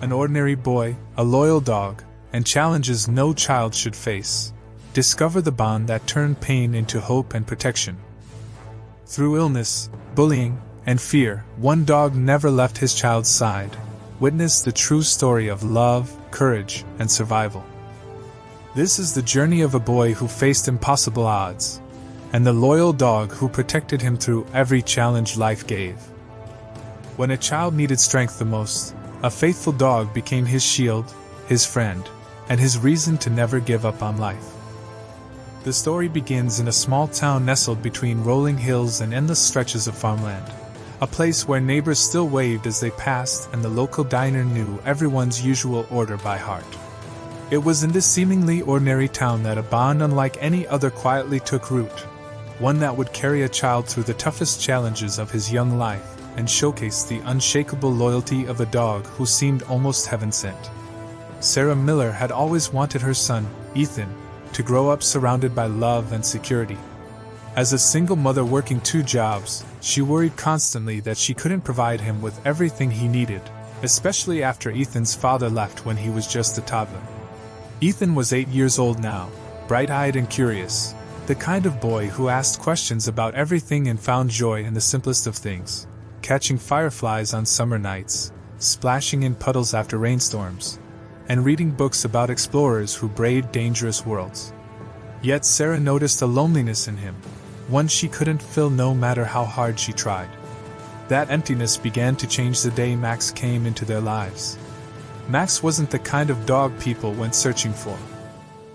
an ordinary boy, a loyal dog, and challenges no child should face. Discover the bond that turned pain into hope and protection. Through illness, bullying, and fear, one dog never left his child's side. Witness the true story of love, courage, and survival. This is the journey of a boy who faced impossible odds, and the loyal dog who protected him through every challenge life gave. When a child needed strength the most, a faithful dog became his shield, his friend, and his reason to never give up on life. The story begins in a small town nestled between rolling hills and endless stretches of farmland. A place where neighbors still waved as they passed and the local diner knew everyone's usual order by heart. It was in this seemingly ordinary town that a bond unlike any other quietly took root, one that would carry a child through the toughest challenges of his young life and showcase the unshakable loyalty of a dog who seemed almost heaven-sent. Sarah Miller had always wanted her son, Ethan, to grow up surrounded by love and security. As a single mother working 2 jobs, she worried constantly that she couldn't provide him with everything he needed, especially after Ethan's father left when he was just a toddler. Ethan was 8 years old now, bright-eyed and curious, the kind of boy who asked questions about everything and found joy in the simplest of things, catching fireflies on summer nights, splashing in puddles after rainstorms, and reading books about explorers who braved dangerous worlds. Yet Sarah noticed a loneliness in him, one she couldn't fill no matter how hard she tried. That emptiness began to change the day Max came into their lives. Max wasn't the kind of dog people went searching for.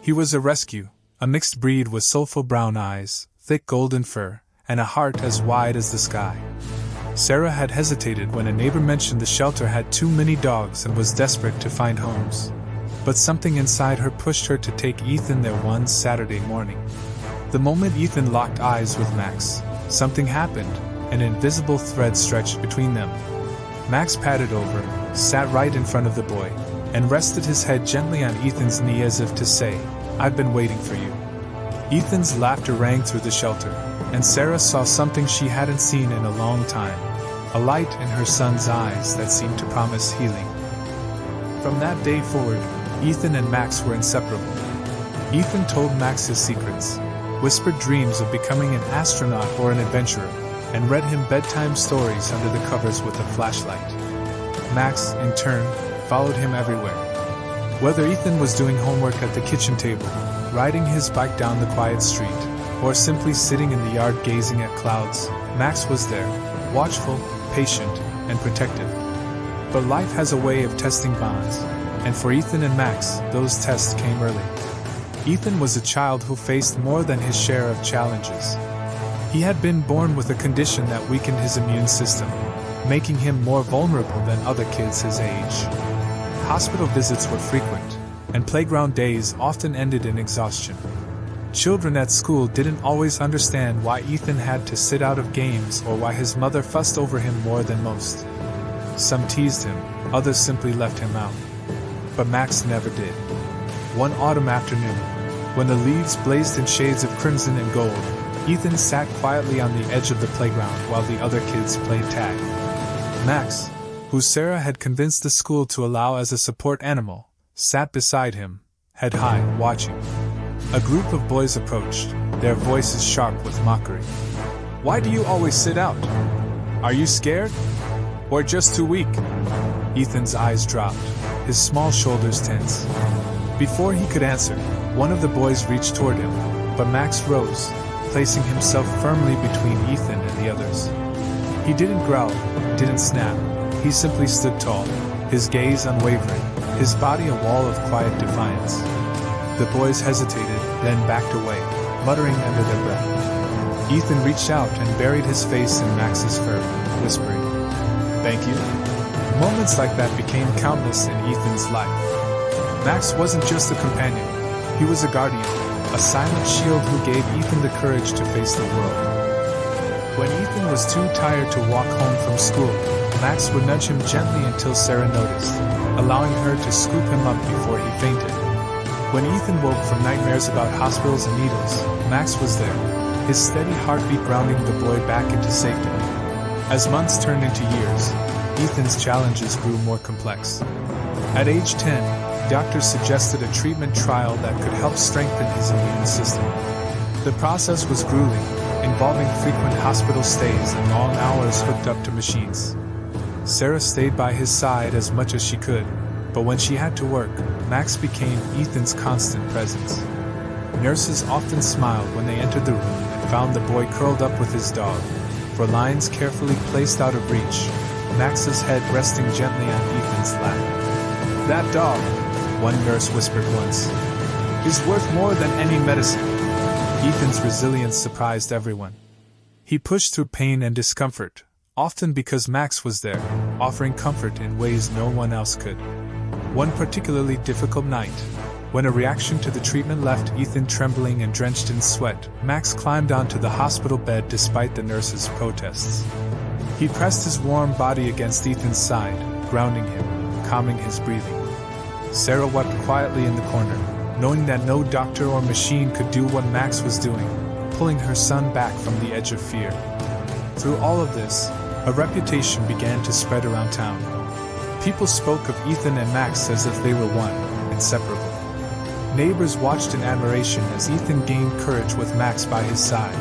He was a rescue, a mixed breed with soulful brown eyes, thick golden fur, and a heart as wide as the sky. Sarah had hesitated when a neighbor mentioned the shelter had too many dogs and was desperate to find homes. But something inside her pushed her to take Ethan there one Saturday morning. The moment Ethan locked eyes with Max, something happened, an invisible thread stretched between them. Max padded over, sat right in front of the boy, and rested his head gently on Ethan's knee as if to say, "I've been waiting for you." Ethan's laughter rang through the shelter, and Sarah saw something she hadn't seen in a long time, a light in her son's eyes that seemed to promise healing. From that day forward, Ethan and Max were inseparable. Ethan told Max his secrets, whispered dreams of becoming an astronaut or an adventurer, and read him bedtime stories under the covers with a flashlight. Max, in turn, followed him everywhere. Whether Ethan was doing homework at the kitchen table, riding his bike down the quiet street, or simply sitting in the yard gazing at clouds, Max was there, watchful, patient, and protective. But life has a way of testing bonds, and for Ethan and Max, those tests came early. Ethan was a child who faced more than his share of challenges. He had been born with a condition that weakened his immune system, making him more vulnerable than other kids his age. Hospital visits were frequent, and playground days often ended in exhaustion. Children at school didn't always understand why Ethan had to sit out of games or why his mother fussed over him more than most. Some teased him, others simply left him out. But Max never did. One autumn afternoon, when the leaves blazed in shades of crimson and gold, Ethan sat quietly on the edge of the playground while the other kids played tag. Max, who Sarah had convinced the school to allow as a support animal, sat beside him, head high, watching. A group of boys approached, their voices sharp with mockery. "Why do you always sit out? Are you scared? Or just too weak?" Ethan's eyes dropped, his small shoulders tense. Before he could answer, one of the boys reached toward him, but Max rose, placing himself firmly between Ethan and the others. He didn't growl, didn't snap, he simply stood tall, his gaze unwavering, his body a wall of quiet defiance. The boys hesitated, then backed away, muttering under their breath. Ethan reached out and buried his face in Max's fur, whispering, "Thank you." Moments like that became countless in Ethan's life. Max wasn't just a companion, he was a guardian, a silent shield who gave Ethan the courage to face the world. When Ethan was too tired to walk home from school, Max would nudge him gently until Sarah noticed, allowing her to scoop him up before he fainted. When Ethan woke from nightmares about hospitals and needles, Max was there, his steady heartbeat grounding the boy back into safety. As months turned into years, Ethan's challenges grew more complex. At age 10, doctors suggested a treatment trial that could help strengthen his immune system. The process was grueling, involving frequent hospital stays and long hours hooked up to machines. Sarah stayed by his side as much as she could, but when she had to work, Max became Ethan's constant presence. Nurses often smiled when they entered the room and found the boy curled up with his dog, for lines carefully placed out of reach, Max's head resting gently on Ethan's lap. "That dog," one nurse whispered once, "is worth more than any medicine." Ethan's resilience surprised everyone. He pushed through pain and discomfort, often because Max was there, offering comfort in ways no one else could. One particularly difficult night, when a reaction to the treatment left Ethan trembling and drenched in sweat, Max climbed onto the hospital bed despite the nurses' protests. He pressed his warm body against Ethan's side, grounding him, calming his breathing. Sarah wept quietly in the corner, knowing that no doctor or machine could do what Max was doing, pulling her son back from the edge of fear. Through all of this, a reputation began to spread around town. People spoke of Ethan and Max as if they were one, inseparable. Neighbors watched in admiration as Ethan gained courage with Max by his side.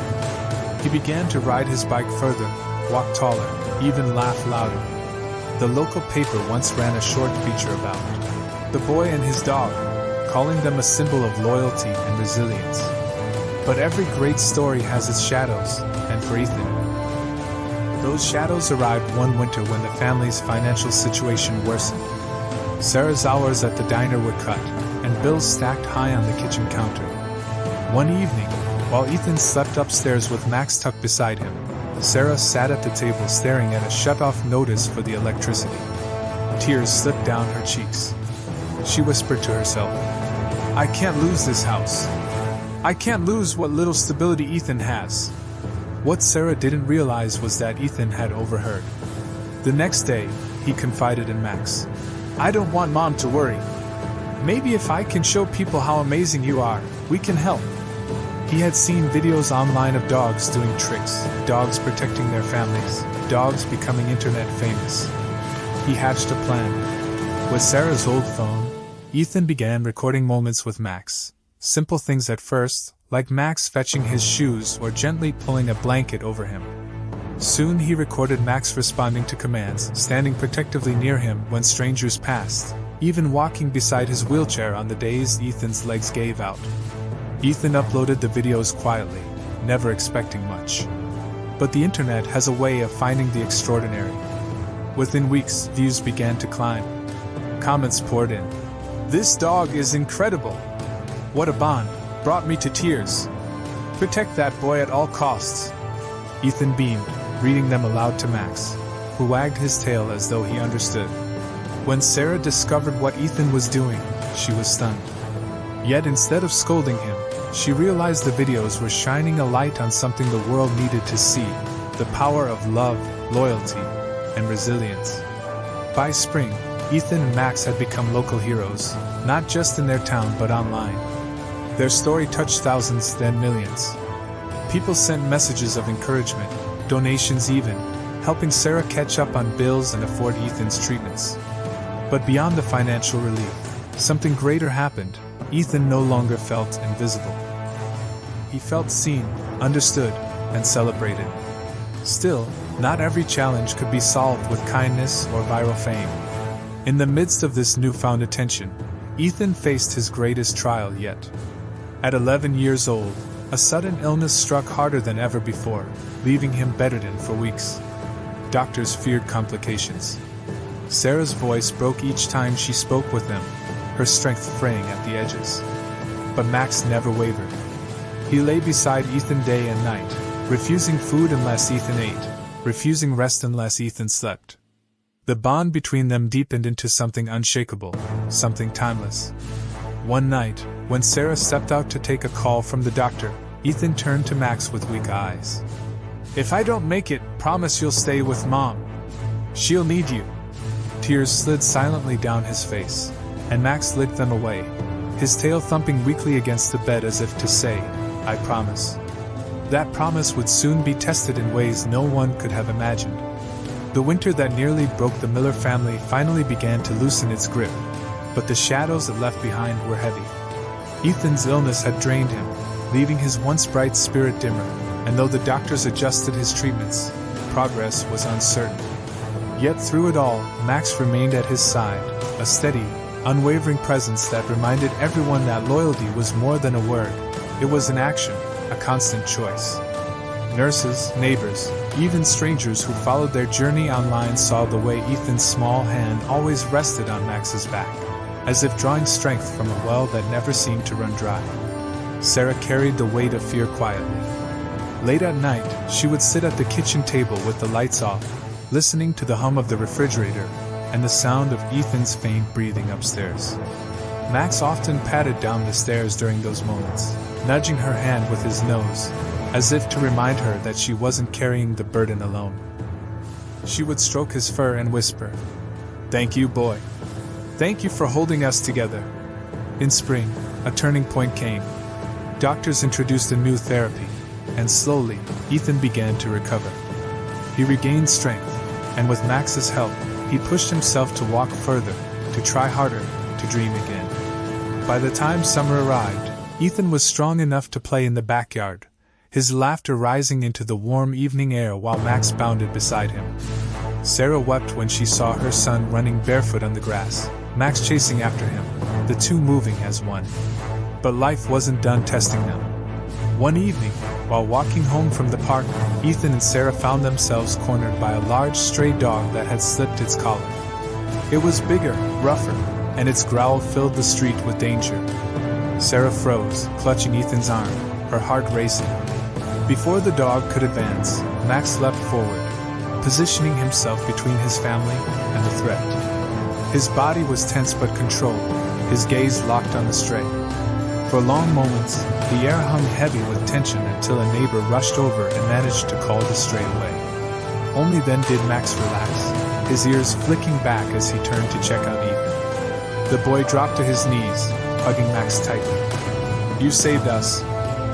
He began to ride his bike further, walk taller, even laugh louder. The local paper once ran a short feature about the boy and his dog, calling them a symbol of loyalty and resilience. But every great story has its shadows, and for Ethan, those shadows arrived one winter when the family's financial situation worsened. Sarah's hours at the diner were cut, and bills stacked high on the kitchen counter. One evening, while Ethan slept upstairs with Max tucked beside him, Sarah sat at the table staring at a shut-off notice for the electricity. Tears slipped down her cheeks. She whispered to herself, "I can't lose this house. I can't lose what little stability Ethan has." What Sarah didn't realize was that Ethan had overheard. The next day, he confided in Max, "I don't want Mom to worry. Maybe if I can show people how amazing you are, we can help." He had seen videos online of dogs doing tricks, dogs protecting their families, dogs becoming internet famous. He hatched a plan. With Sarah's old phone, Ethan began recording moments with Max. Simple things at first, like Max fetching his shoes or gently pulling a blanket over him. Soon he recorded Max responding to commands, standing protectively near him when strangers passed, even walking beside his wheelchair on the days Ethan's legs gave out. Ethan uploaded the videos quietly, never expecting much. But the internet has a way of finding the extraordinary. Within weeks, views began to climb. Comments poured in. "This dog is incredible. What a bond, brought me to tears. Protect that boy at all costs." Ethan beamed, reading them aloud to Max, who wagged his tail as though he understood. When Sarah discovered what Ethan was doing, she was stunned. Yet instead of scolding him, she realized the videos were shining a light on something the world needed to see: the power of love, loyalty, and resilience. By spring, Ethan and Max had become local heroes, not just in their town but online. Their story touched thousands, then millions. People sent messages of encouragement, donations even, helping Sarah catch up on bills and afford Ethan's treatments. But beyond the financial relief, something greater happened. Ethan no longer felt invisible. He felt seen, understood, and celebrated. Still, not every challenge could be solved with kindness or viral fame. In the midst of this newfound attention, Ethan faced his greatest trial yet. At 11 years old, a sudden illness struck harder than ever before, leaving him bedridden for weeks. Doctors feared complications. Sarah's voice broke each time she spoke with them, her strength fraying at the edges. But Max never wavered. He lay beside Ethan day and night, refusing food unless Ethan ate, refusing rest unless Ethan slept. The bond between them deepened into something unshakable, something timeless. One night, when Sarah stepped out to take a call from the doctor, Ethan turned to Max with weak eyes. "If I don't make it, promise you'll stay with Mom. She'll need you." Tears slid silently down his face, and Max licked them away, his tail thumping weakly against the bed as if to say, "I promise." That promise would soon be tested in ways no one could have imagined. The winter that nearly broke the Miller family finally began to loosen its grip, but the shadows it left behind were heavy. Ethan's illness had drained him, leaving his once bright spirit dimmer, and though the doctors adjusted his treatments, progress was uncertain. Yet through it all, Max remained at his side, a steady, unwavering presence that reminded everyone that loyalty was more than a word. It was an action, a constant choice. Nurses, neighbors, even strangers who followed their journey online saw the way Ethan's small hand always rested on Max's back, as if drawing strength from a well that never seemed to run dry. Sarah carried the weight of fear quietly. Late at night, she would sit at the kitchen table with the lights off, listening to the hum of the refrigerator and the sound of Ethan's faint breathing upstairs. Max often patted down the stairs during those moments, nudging her hand with his nose, as if to remind her that she wasn't carrying the burden alone. She would stroke his fur and whisper, "Thank you, boy. Thank you for holding us together." In spring, a turning point came. Doctors introduced a new therapy, and slowly, Ethan began to recover. He regained strength, and with Max's help, he pushed himself to walk further, to try harder, to dream again. By the time summer arrived, Ethan was strong enough to play in the backyard, his laughter rising into the warm evening air while Max bounded beside him. Sarah wept when she saw her son running barefoot on the grass, Max chasing after him, the two moving as one. But life wasn't done testing them. One evening, while walking home from the park, Ethan and Sarah found themselves cornered by a large stray dog that had slipped its collar. It was bigger, rougher, and its growl filled the street with danger. Sarah froze, clutching Ethan's arm, her heart racing. Before the dog could advance, Max leapt forward, positioning himself between his family and the threat. His body was tense but controlled, his gaze locked on the stray. For long moments, the air hung heavy with tension until a neighbor rushed over and managed to call the stray away. Only then did Max relax, his ears flicking back as he turned to check on Ethan. The boy dropped to his knees, hugging Max tightly. "You saved us,"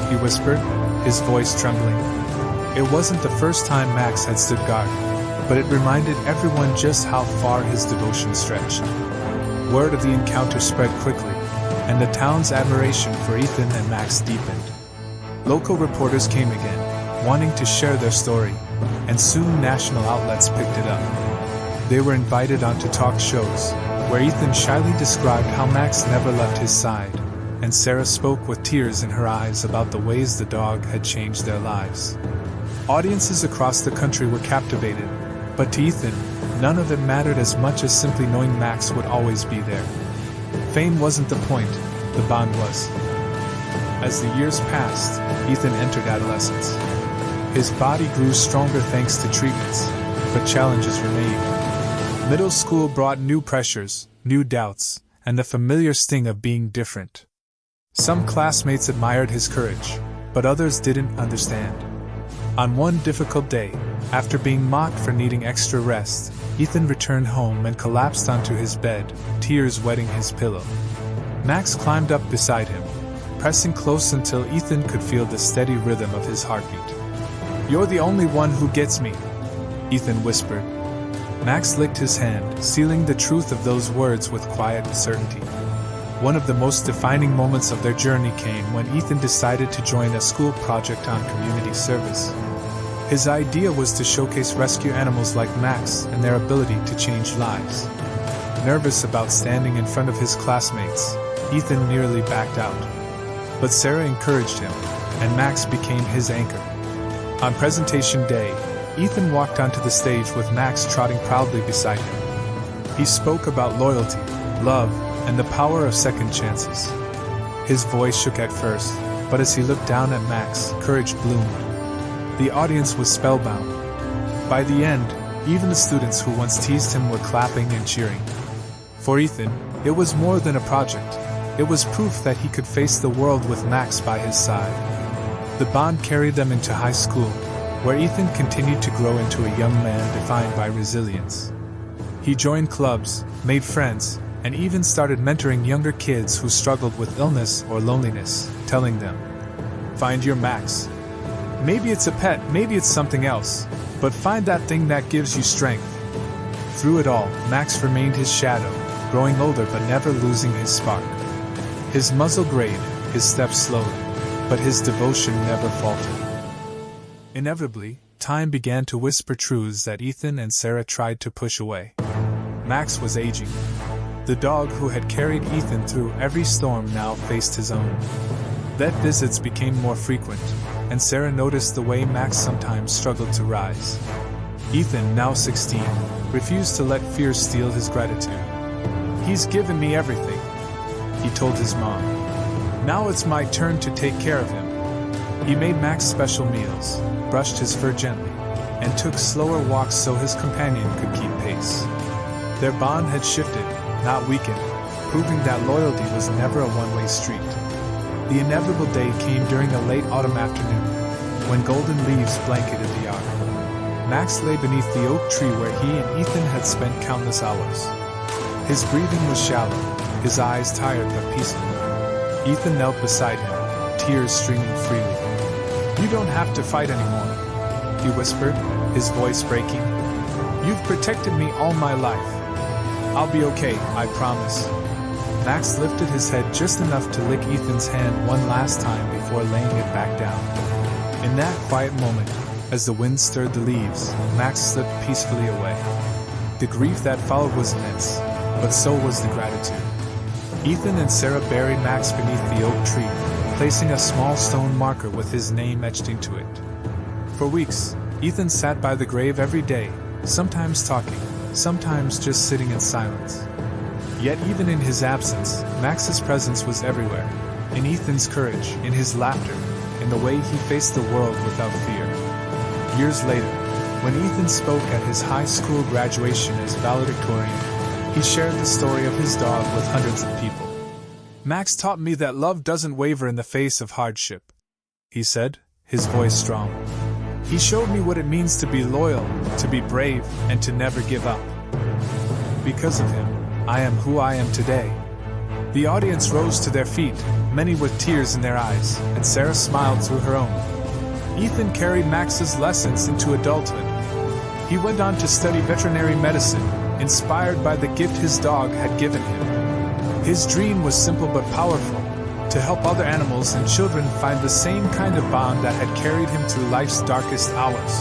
he whispered, his voice trembling. It wasn't the first time Max had stood guard, but it reminded everyone just how far his devotion stretched. Word of the encounter spread quickly, and the town's admiration for Ethan and Max deepened. Local reporters came again, wanting to share their story, and soon national outlets picked it up. They were invited onto talk shows, where Ethan shyly described how Max never left his side, and Sarah spoke with tears in her eyes about the ways the dog had changed their lives. Audiences across the country were captivated, but to Ethan, none of it mattered as much as simply knowing Max would always be there. Fame wasn't the point, the bond was. As the years passed, Ethan entered adolescence. His body grew stronger thanks to treatments, but challenges remained. Middle school brought new pressures, new doubts, and the familiar sting of being different. Some classmates admired his courage, but others didn't understand. On one difficult day, after being mocked for needing extra rest, Ethan returned home and collapsed onto his bed, tears wetting his pillow. Max climbed up beside him, pressing close until Ethan could feel the steady rhythm of his heartbeat. "You're the only one who gets me," Ethan whispered. Max licked his hand, sealing the truth of those words with quiet certainty. One of the most defining moments of their journey came when Ethan decided to join a school project on community service. His idea was to showcase rescue animals like Max and their ability to change lives. Nervous about standing in front of his classmates, Ethan nearly backed out. But Sarah encouraged him, and Max became his anchor. On presentation day, Ethan walked onto the stage with Max trotting proudly beside him. He spoke about loyalty, love, and the power of second chances. His voice shook at first, but as he looked down at Max, courage bloomed. The audience was spellbound. By the end, even the students who once teased him were clapping and cheering. For Ethan, it was more than a project. It was proof that he could face the world with Max by his side. The bond carried them into high school, where Ethan continued to grow into a young man defined by resilience. He joined clubs, made friends, and even started mentoring younger kids who struggled with illness or loneliness, telling them, "Find your Max. Maybe it's a pet, maybe it's something else, but find that thing that gives you strength." Through it all, Max remained his shadow, growing older but never losing his spark. His muzzle grayed, his steps slowed, but his devotion never faltered. Inevitably, time began to whisper truths that Ethan and Sarah tried to push away. Max was aging. The dog who had carried Ethan through every storm now faced his own. Vet visits became more frequent, and Sarah noticed the way Max sometimes struggled to rise. Ethan, now 16, refused to let fear steal his gratitude. "He's given me everything," he told his mom. "Now it's my turn to take care of him." He made Max special meals, brushed his fur gently, and took slower walks so his companion could keep pace. Their bond had shifted, not weakened, proving that loyalty was never a one-way street. The inevitable day came during a late autumn afternoon, when golden leaves blanketed the yard. Max lay beneath the oak tree where he and Ethan had spent countless hours. His breathing was shallow, his eyes tired but peaceful. Ethan knelt beside him, tears streaming freely. "You don't have to fight anymore," he whispered, his voice breaking. "You've protected me all my life. I'll be okay, I promise." Max lifted his head just enough to lick Ethan's hand one last time before laying it back down. In that quiet moment, as the wind stirred the leaves, Max slipped peacefully away. The grief that followed was immense, but so was the gratitude. Ethan and Sarah buried Max beneath the oak tree, placing a small stone marker with his name etched into it. For weeks, Ethan sat by the grave every day, sometimes talking, sometimes just sitting in silence. Yet even in his absence, Max's presence was everywhere, in Ethan's courage, in his laughter, in the way he faced the world without fear. Years later, when Ethan spoke at his high school graduation as valedictorian, he shared the story of his dog with hundreds of people. "Max taught me that love doesn't waver in the face of hardship," he said, his voice strong. "He showed me what it means to be loyal, to be brave, and to never give up. Because of him, I am who I am today." The audience rose to their feet, many with tears in their eyes, and Sarah smiled through her own. Ethan carried Max's lessons into adulthood. He went on to study veterinary medicine, inspired by the gift his dog had given him. His dream was simple but powerful, to help other animals and children find the same kind of bond that had carried him through life's darkest hours.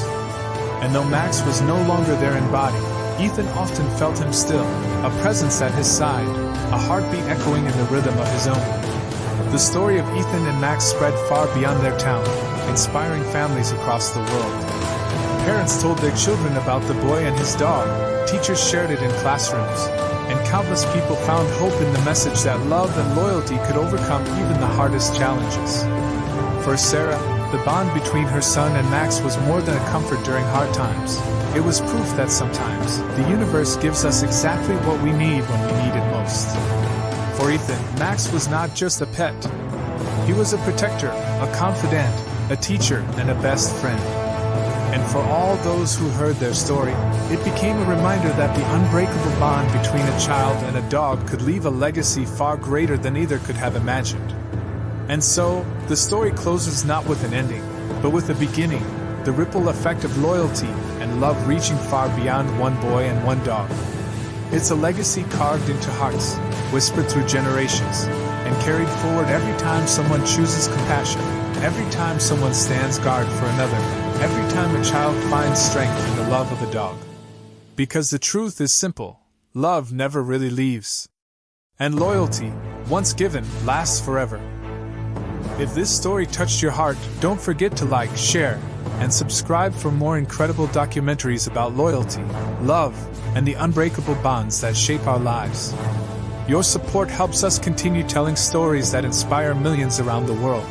And though Max was no longer there in body, Ethan often felt him still, a presence at his side, a heartbeat echoing in the rhythm of his own. The story of Ethan and Max spread far beyond their town, inspiring families across the world. Parents told their children about the boy and his dog, teachers shared it in classrooms, and countless people found hope in the message that love and loyalty could overcome even the hardest challenges. For Sarah, the bond between her son and Max was more than a comfort during hard times. It was proof that sometimes, the universe gives us exactly what we need when we need it most. For Ethan, Max was not just a pet. He was a protector, a confidant, a teacher, and a best friend. And for all those who heard their story, it became a reminder that the unbreakable bond between a child and a dog could leave a legacy far greater than either could have imagined. And so, the story closes not with an ending, but with a beginning, the ripple effect of loyalty and love reaching far beyond one boy and one dog. It's a legacy carved into hearts, whispered through generations, and carried forward every time someone chooses compassion, every time someone stands guard for another, every time a child finds strength in the love of a dog. Because the truth is simple, love never really leaves. And loyalty, once given, lasts forever. If this story touched your heart, don't forget to like, share, and subscribe for more incredible documentaries about loyalty, love, and the unbreakable bonds that shape our lives. Your support helps us continue telling stories that inspire millions around the world.